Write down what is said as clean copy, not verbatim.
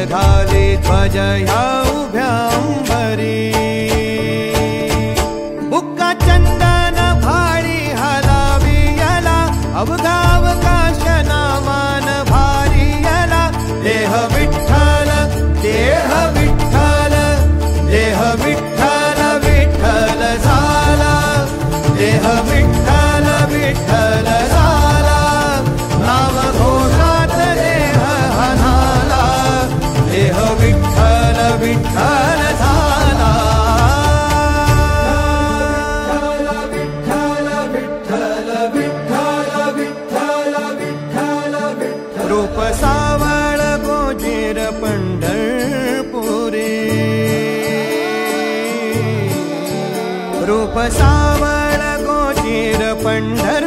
घाली ध्वज ह्या उभ्या अंबरी बुक्का चंदन भाळी हलावी याला अवघावकाश नामान भारी याला देह विठ्ठल देह विठ्ठल देह विठ्ठल विठ्ठल झाला देह विठ्ठल विठ्ठल झाला नाम घोषात देह हनाला देह विठ्ठल विठ्ठल झाला विठ्ठल विठ्ठल विठ्ठल विठ्ठल विठ्ठल विठ्ठल रूप सावळ गोजीर पंढरपुरी रूप सावळ गोजीर पंढर